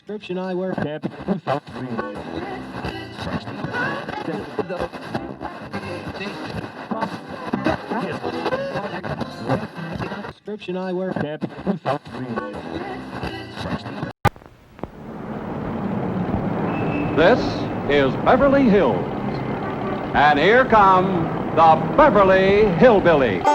Prescription eyewear. Prescription eyewear. This is Beverly Hills. And here come the Beverly Hillbillies.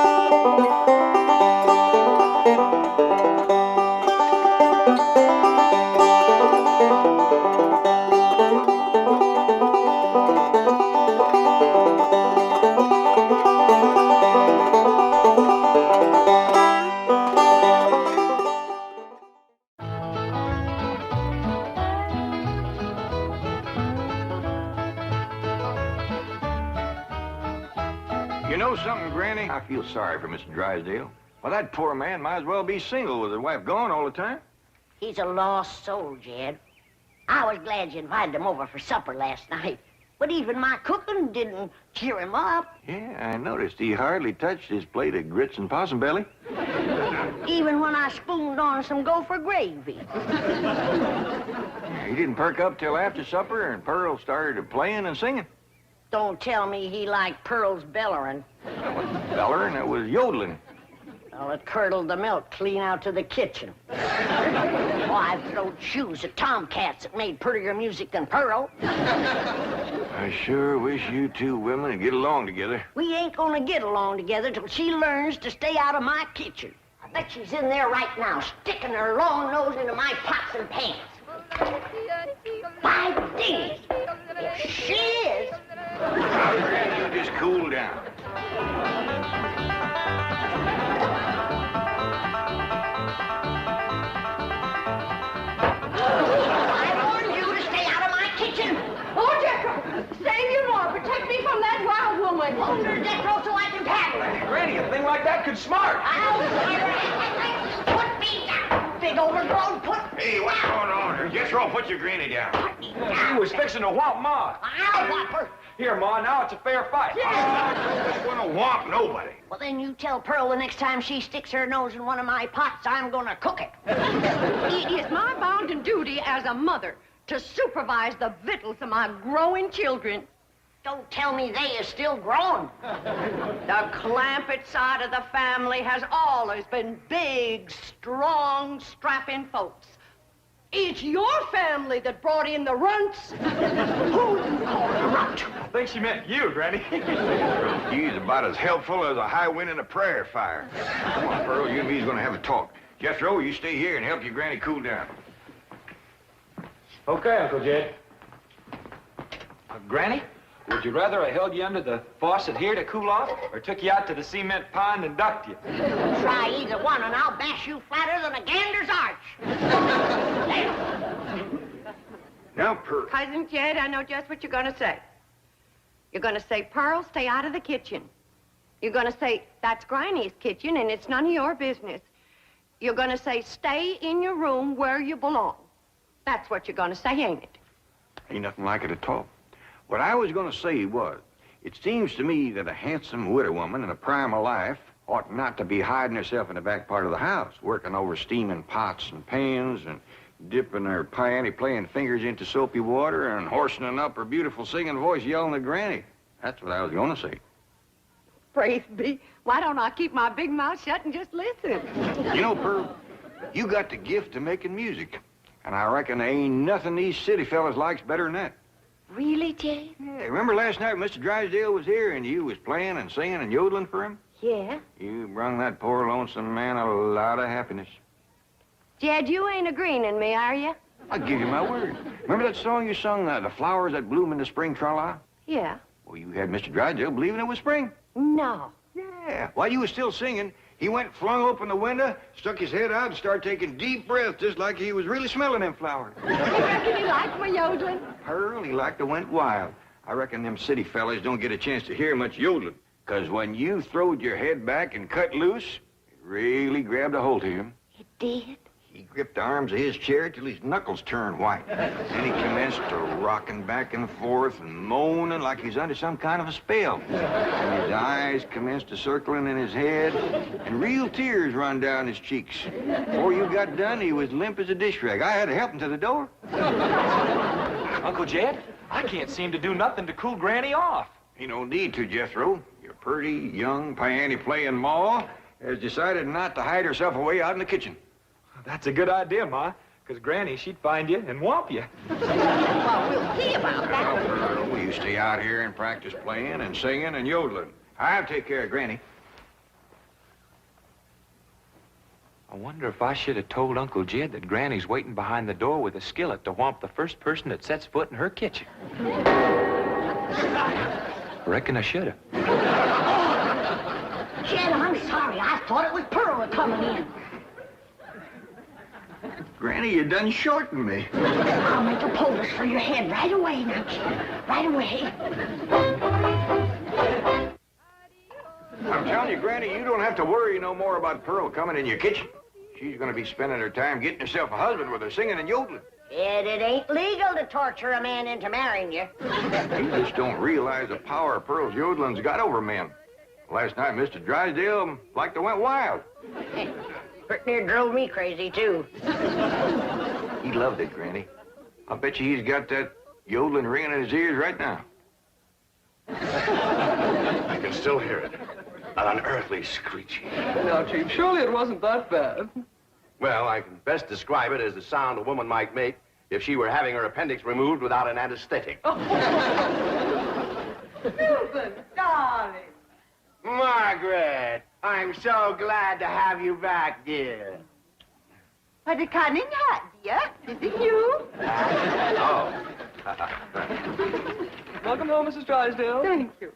You know something, Granny? I feel sorry for Mr. Drysdale. Well, that poor man might as well be single with his wife gone all the time. He's a lost soul, Jed. I was glad you invited him over for supper last night. But even my cooking didn't cheer him up. Yeah, I noticed he hardly touched his plate of grits and possum belly. Even when I spooned on some gopher gravy. He didn't perk up till after supper, and Pearl started playing and singing. Don't tell me he liked Pearl's bellering. Bellering, it was yodeling. Well, it curdled the milk clean out to the kitchen. Oh, I've thrown shoes at tomcats that made prettier music than Pearl. I sure wish you two women would get along together. We ain't gonna get along together till she learns to stay out of my kitchen. I bet she's in there right now, sticking her long nose into my pots and pans. By dingus, if she is... Now, Granny, you just cool down. I warned you to stay out of my kitchen. Oh, Jethro, save you more. Protect me from that wild woman. Hold her, Jethro, so I can paddle her. Granny, a thing like that could smart. I'll put me down, big overgrown put. Hey, what's going on here? Jethro, put your granny down. He was fixing to whomp Ma. I'll whop her. Here, Ma, now it's a fair fight. I'm not gonna whomp nobody. Well, then you tell Pearl the next time she sticks her nose in one of my pots, I'm gonna cook it. It is my bounden duty as a mother to supervise the victuals of my growing children. Don't tell me they is still growing. The Clampett side of the family has always been big, strong, strapping folks. It's your family that brought in the runts. Who you call a runt? I think she meant you, Granny. He's about as helpful as a high wind in a prairie fire. Come on, Pearl, you and me's gonna have a talk. Jethro, you stay here and help your granny cool down. Okay, Uncle Jed. Granny, would you rather I held you under the faucet here to cool off, or took you out to the cement pond and ducked you? Try either one and I'll bash you flatter than a gander's arch. Now, Pearl. Cousin Jed, I know just what you're going to say. You're going to say, Pearl, stay out of the kitchen. You're going to say, that's Granny's kitchen and it's none of your business. You're going to say, stay in your room where you belong. That's what you're going to say, ain't it? Ain't nothing like it at all. What I was gonna say was, it seems to me that a handsome widow woman in the prime of life ought not to be hiding herself in the back part of the house, working over steaming pots and pans and dipping her playing fingers into soapy water and hoarsening up her beautiful singing voice yelling at Granny. That's what I was gonna say. Praise be. Why don't I keep my big mouth shut and just listen? You know, Pearl, you got the gift of making music, and I reckon there ain't nothing these city fellas likes better than that. Really, Jed? Yeah, remember last night Mr. Drysdale was here and you was playing and singing and yodeling for him? Yeah. You brung that poor lonesome man a lot of happiness. Jed, you ain't agreeing in me, are you? I'll give you my word. Remember that song you sung, The Flowers That Bloom in the Spring, Tra-la? Yeah. Well, you had Mr. Drysdale believing it was spring. No. Yeah. While you was still singing, he went, flung open the window, stuck his head out, and started taking deep breaths, just like he was really smelling them flowers. You reckon he liked my yodeling? Pearl, he like to went wild. I reckon them city fellas don't get a chance to hear much yodeling, 'cause when you throwed your head back and cut loose, it really grabbed a hold of him. It did? He gripped the arms of his chair till his knuckles turned white. Then he commenced to rocking back and forth and moaning like he's under some kind of a spell. And his eyes commenced to circling in his head, and real tears run down his cheeks. Before you got done, he was limp as a dish rag. I had to help him to the door. Uncle Jed, I can't seem to do nothing to cool Granny off. Ain't no need to, Jethro. Your pretty, young, piano-playing ma has decided not to hide herself away out in the kitchen. That's a good idea, Ma, because Granny, she'd find you and whomp you. Well, we'll see about that. Well, you stay out here and practice playing and singing and yodeling. I'll take care of Granny. I wonder if I should have told Uncle Jed that Granny's waiting behind the door with a skillet to whomp the first person that sets foot in her kitchen. Reckon I should have. Jed, I'm sorry. I thought it was Pearl coming in. Granny, you done shortened me. I'll make a poultice for your head right away now, Jed. Right away. I'm telling you, Granny, you don't have to worry no more about Pearl coming in your kitchen. She's going to be spending her time getting herself a husband with her singing and yodeling. Jed, it ain't legal to torture a man into marrying you. You just don't realize the power Pearl's yodeling's got over men. Last night, Mr. Drysdale like to went wild. Pretty near drove me crazy, too. He loved it, Granny. I bet you he's got that yodeling ringing in his ears right now. I can still hear it. An unearthly screeching. Now, Chief, surely it wasn't that bad. Well, I can best describe it as the sound a woman might make if she were having her appendix removed without an anesthetic. Milton, darling. Margaret, I'm so glad to have you back, dear. What a cunning hat, dear. Is it you? Oh. Welcome home, Mrs. Drysdale. Thank you.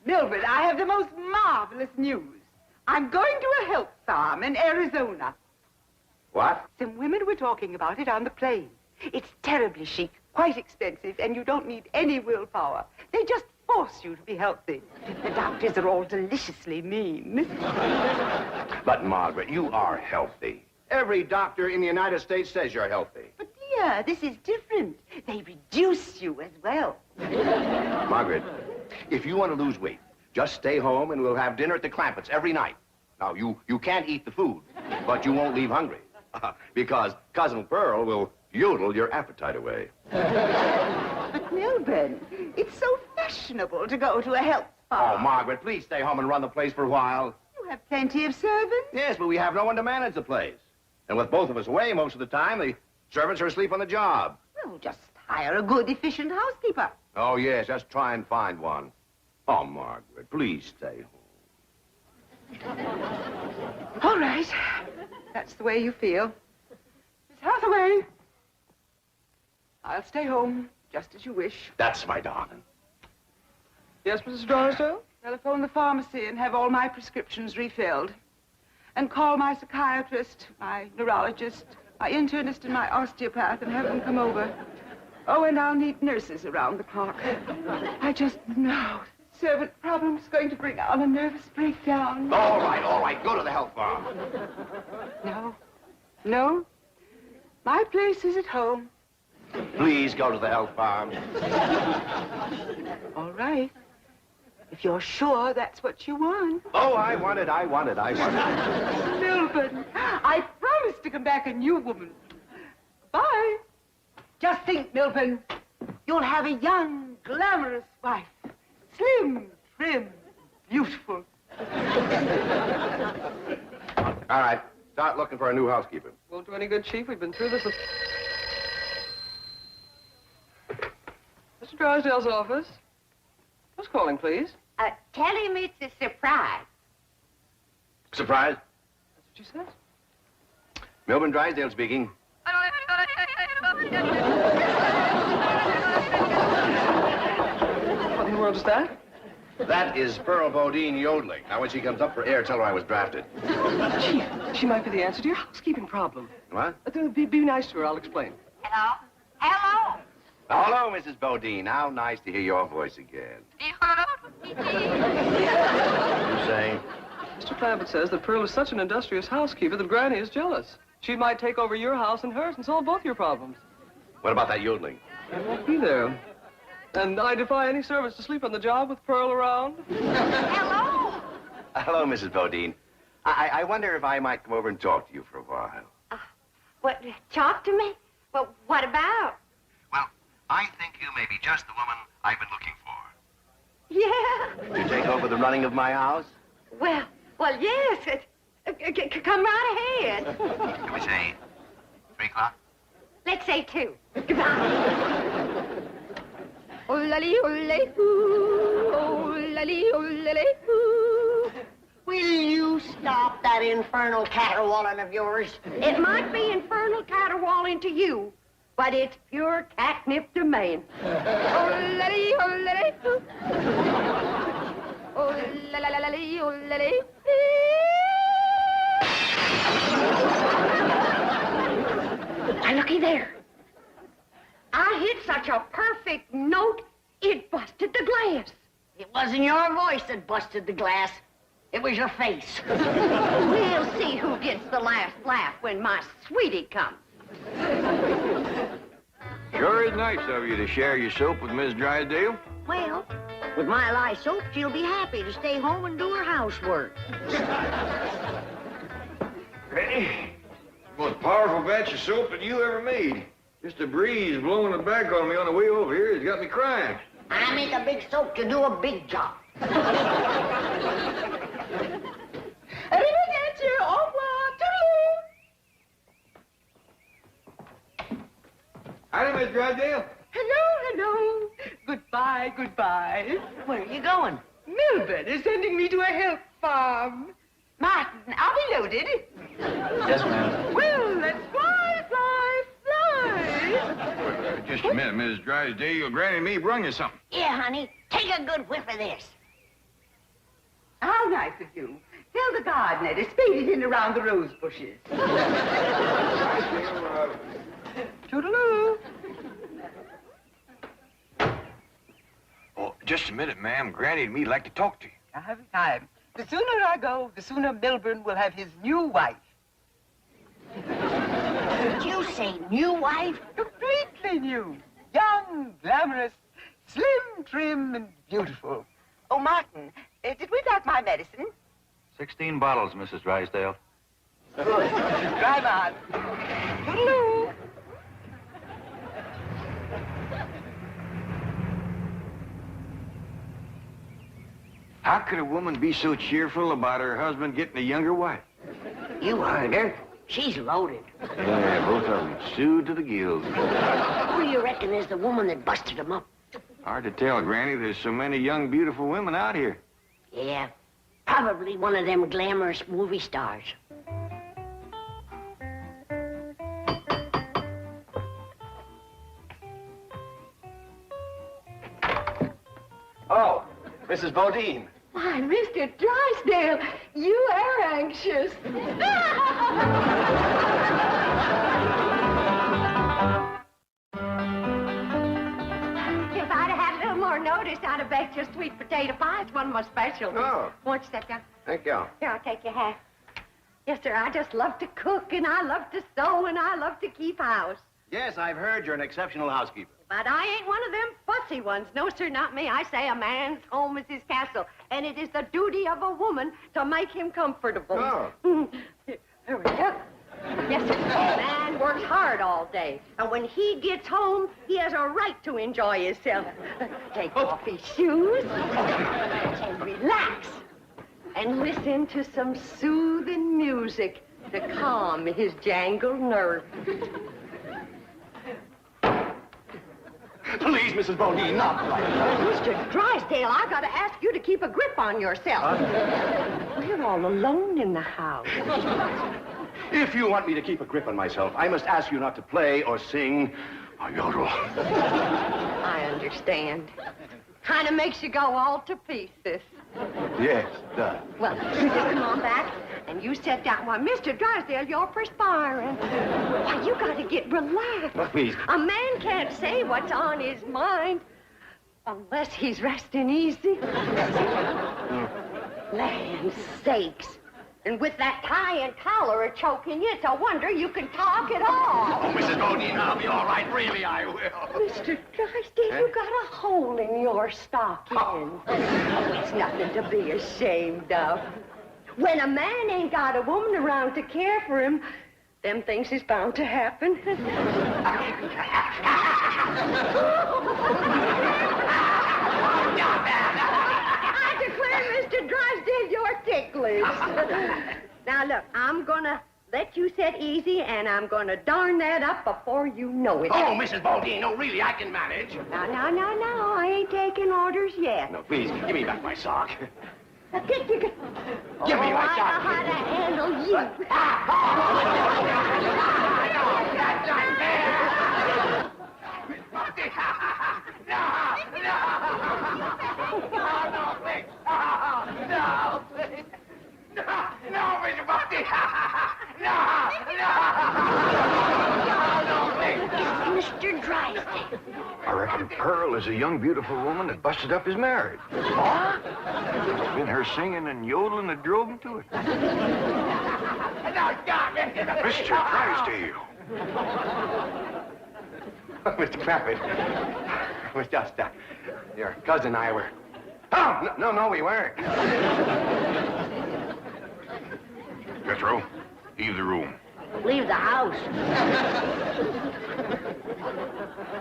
Milford, I have the most marvelous news. I'm going to a health farm in Arizona. What? Some women were talking about it on the plane. It's terribly chic, quite expensive, and you don't need any willpower. They just force you to be healthy. The doctors are all deliciously mean. But, Margaret, you are healthy. Every doctor in the United States says you're healthy. But, dear, this is different. They reduce you as well. Margaret, if you want to lose weight, just stay home and we'll have dinner at the Clampetts every night. Now, you can't eat the food, but you won't leave hungry. Because Cousin Pearl will yodel your appetite away. But, Milburn, it's so fashionable to go to a health farm. Oh, Margaret, please stay home and run the place for a while. You have plenty of servants. Yes, but we have no one to manage the place. And with both of us away most of the time, the servants are asleep on the job. Well, just hire a good, efficient housekeeper. Oh, yes, just try and find one. Oh, Margaret, please stay home. All right. That's the way you feel. Miss Hathaway. I'll stay home, just as you wish. That's my darling. Yes, Mrs. Drysdale? Telephone the pharmacy and have all my prescriptions refilled. And call my psychiatrist, my neurologist, my internist, and my osteopath and have them come over. Oh, and I'll need nurses around the clock. I just know servant problem's going to bring on a nervous breakdown. All right. Go to the health farm. No. My place is at home. Please go to the health farm. All right. If you're sure that's what you want. Oh, I want it. Milburn, I promise to come back a new woman. Bye. Just think, Milburn, you'll have a young, glamorous wife. Slim, trim, beautiful. All right. Start looking for a new housekeeper. Won't do any good, Chief. We've been through this. Mr. Drysdale's office. Who's calling, please? Tell him it's a surprise. Surprise? That's what she says. Milburn Drysdale speaking. What in the world is that? That is Pearl Bodine yodeling. Now, when she comes up for air, tell her I was drafted. Chief, she might be the answer to your housekeeping problem. What? Be nice to her. I'll explain. Hello? Hello? Hello, Mrs. Bodine. How nice to hear your voice again. You saying? Mr. Clampett says that Pearl is such an industrious housekeeper that Granny is jealous. She might take over your house and hers and solve both your problems. What about that yodeling? I won't be there. And I defy any servants to sleep on the job with Pearl around. Hello? Hello, Mrs. Bodine. I wonder if I might come over and talk to you for a while. What, talk to me? Well, what about? Well, I think you may be just the woman I've been looking for. Yeah. To take over the running of my house? Well, yes. Come right ahead. Can we say 3 o'clock? Let's say 2. Goodbye. Oh-la-lee, oh-la-lee, ooh, oh-la-lee, oh-la-lee, ooh. Will you stop that infernal caterwauling of yours? It might be infernal caterwauling to you, but it's pure catnip to me. Oh-la-lee, oh-la-lee, ooh. Oh-la-la-la-lee, oh-la-lee. Now, looky there. I hit such a perfect note, it busted the glass. It wasn't your voice that busted the glass. It was your face. We'll see who gets the last laugh when my sweetie comes. Sure is nice of you to share your soap with Miss Drysdale. Well, with my lye soap, she'll be happy to stay home and do her housework. Hey, most powerful batch of soap that you ever made. Just a breeze blowing it back on me on the way over here has got me crying. I make a big soap to do a big job. Arrivederci, au revoir, toodaloo. Howdy, Miss Drysdale. Hello. Goodbye. Where are you going? Melbourne is sending me to a help farm. Martin, are we loaded? Yes, ma'am. Well, let's fly. Just a minute, Miss Drysdale. Granny and me brung you something. Yeah, honey. Take a good whiff of this. How nice of you. Tell the gardener to spade it in around the rose bushes. Toodaloo. Oh, just a minute, ma'am. Granny and me'd like to talk to you. I haven't time. The sooner I go, the sooner Melbourne will have his new wife. Did you say new wife? Completely new. Young, glamorous, slim, trim, and beautiful. Oh, Martin, did we like my medicine? 16 bottles, Mrs. Drysdale. Good. Drive on. Toodaloo. How could a woman be so cheerful about her husband getting a younger wife? You heard her. She's loaded. Yeah, both of them. Sued to the gills. Who do you reckon is the woman that busted him up? Hard to tell, Granny. There's so many young, beautiful women out here. Yeah, probably one of them glamorous movie stars. Oh, Mrs. Bodine. Why, Mr. Drysdale, you are anxious. If I'd have had a little more notice, I'd have baked your sweet potato pie. It's one of my specials. Oh. Won't you sit down? Thank you. Here, I'll take your hat. Yes, sir, I just love to cook, and I love to sew, and I love to keep house. Yes, I've heard you're an exceptional housekeeper. But I ain't one of them fussy ones. No, sir, not me. I say a man's home is his castle, and it is the duty of a woman to make him comfortable. Oh. Here we go. Yes, sir. A man works hard all day, and when he gets home, he has a right to enjoy himself. Take off his shoes and relax and listen to some soothing music to calm his jangled nerves. Please, Mrs. Bodine, not like that. Mr. Drysdale, I gotta ask you to keep a grip on yourself. We're all alone in the house. If you want me to keep a grip on myself, I must ask you not to play or sing or yodel. I understand. Kind of makes you go all to pieces. Yes, it does. Well, you just come on back, and you sit down. Why, Mr. Drysdale, you're perspiring. Why, you gotta get relaxed. Oh, please. A man can't say what's on his mind unless he's resting easy. Land sakes. And with that tie and collar a choking you, it's a wonder you can talk at all. Oh, Mrs. Bodine, I'll be all right. Really, I will. Mr. Drysdale, you got a hole in your stocking. Oh, it's nothing to be ashamed of. When a man ain't got a woman around to care for him, them things is bound to happen. I declare, Mr. Drysdale, you're ticklish. Now, look, I'm gonna let you sit easy, and I'm gonna darn that up before you know it. Oh, Mrs. Bodine, no, really, I can manage. No, I ain't taking orders yet. No, please, give me back my sock. Give me my I sock. know how to handle you. Mr. Drysdale. I reckon Pearl is a young, beautiful woman that busted up his marriage. What? It's been her singing and yodeling that drove him to it. Mr. Drysdale. Mr. Clampett, it was just, your cousin and I were... Oh, no, we weren't. Jethro, leave the room. Leave the house.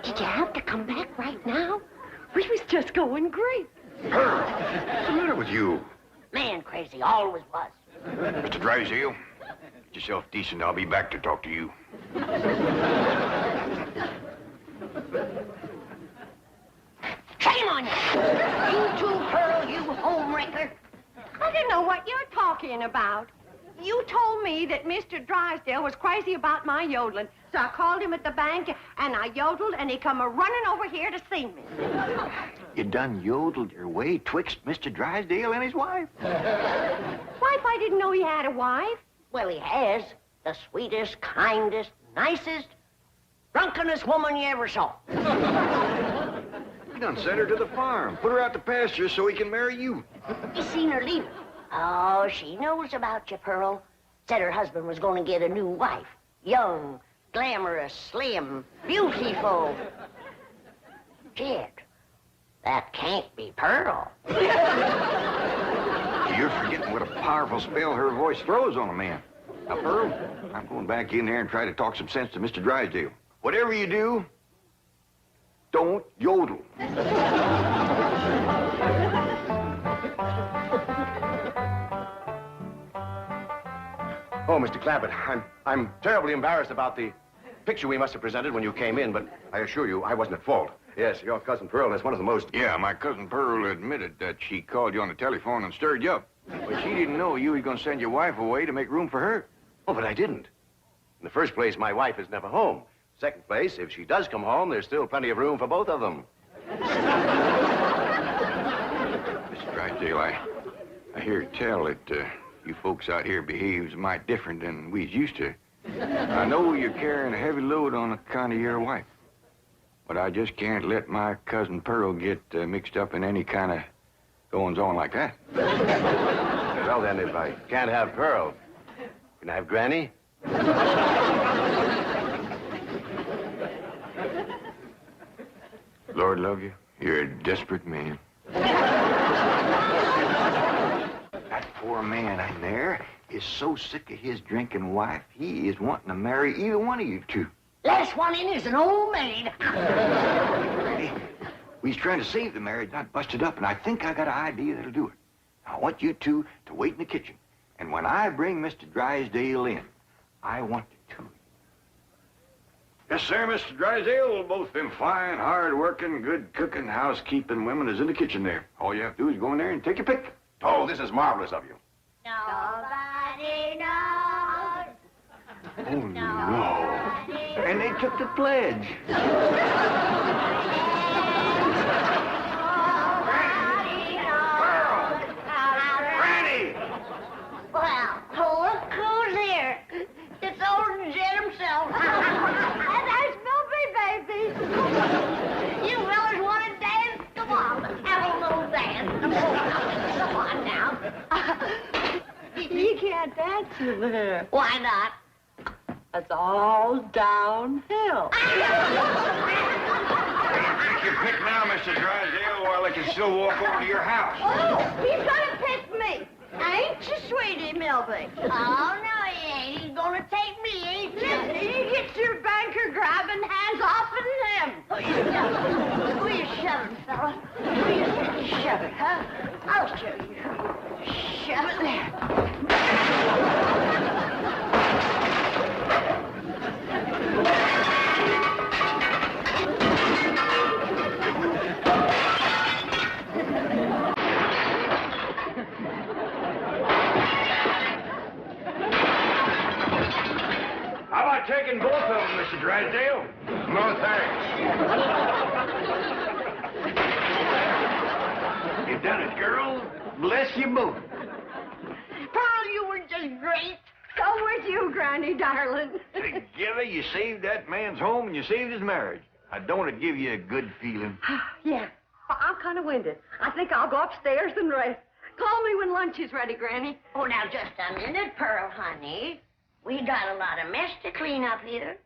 Did you have to come back right now? We was just going great. Pearl, what's the matter with you? Man crazy, always was. Mr. Drysdale, get yourself decent. I'll be back to talk to you. Shame on you! You too, Pearl, you homewrecker. I don't know what you're talking about. You told me that Mr. Drysdale was crazy about my yodeling, so I called him at the bank, and I yodeled, and he come a-running over here to see me. You done yodeled your way twixt Mr. Drysdale and his wife. Wife, I didn't know he had a wife. Well, he has. The sweetest, kindest, nicest, drunkenest woman you ever saw. You done sent her to the farm. Put her out to pasture so he can marry you. You seen her leave? Oh, she knows about you, Pearl. Said her husband was going to get a new wife. Young, glamorous, slim, beautiful. Jed, that can't be Pearl. You're forgetting what a powerful spell her voice throws on a man. Now, Pearl, I'm going back in there and try to talk some sense to Mr. Drysdale. Whatever you do, don't yodel. Oh, Mr. Clampett, I'm terribly embarrassed about the picture we must have presented when you came in, but I assure you I wasn't at fault. Yes, your cousin Pearl is one of the most... Yeah, my cousin Pearl admitted that she called you on the telephone and stirred you up. But she didn't know you were going to send your wife away to make room for her. Oh, but I didn't. In the first place, my wife is never home. Second place, if she does come home, there's still plenty of room for both of them. Mr. Drysdale, I hear tell that you folks out here behaves mighty different than we's used to. I know you're carrying a heavy load on account of your wife. But I just can't let my cousin Pearl get mixed up in any kind of goings-on like that. Well, then, if I can't have Pearl, can I have Granny? Lord love you, you're a desperate man. That poor man in there is so sick of his drinking wife, he is wanting to marry either one of you two. Last one in is an old maid. Hey, we's trying to save the marriage, not bust it up, and I think I got an idea that'll do it. I want you two to wait in the kitchen, and when I bring Mr. Drysdale in, I want the two of you. Yes, sir, Mr. Drysdale. Both them fine, hard-working, good-cooking, housekeeping women is in the kitchen there. All you have to do is go in there and take your pick. Oh, this is marvelous of you. Nobody knows. Oh, no. And they took the pledge. Well, look who's here. It's old Jed himself. And there's Milby, baby. You fellas want to dance? Come on, have a little dance. Come on now. You can't dance. in there. Why not? It's all downhill. Take your pick now, Mr. Drysdale, while I can still walk over to your house. Oh, he's gonna pick me. Ain't you, sweetie Milby? Oh, no, he ain't. He's gonna take me, ain't you? Listen, you get your banker grabbing hands off of him. Who you shoving, fella? Who you shove it, huh? I'll show you. Shove it there. How about taking both of them, Mr. Drysdale? No, thanks. You've done it, girl. Bless you both. Pearl, you were just great. So was you, Granny, darling. Together, you saved that man's home and you saved his marriage. I don't it give you a good feeling? Yeah. I'm kind of winded. I think I'll go upstairs and rest. Call me when lunch is ready, Granny. Oh, now, just a minute, Pearl, honey. We got a lot of mess to clean up here.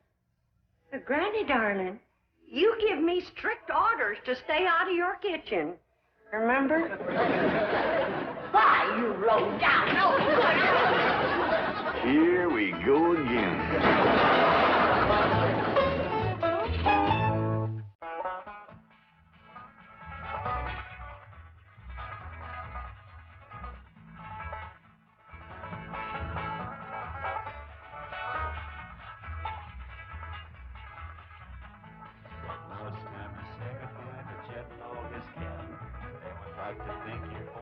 Granny, darling, you give me strict orders to stay out of your kitchen. Remember? Why, you low down, no good. Here we go again.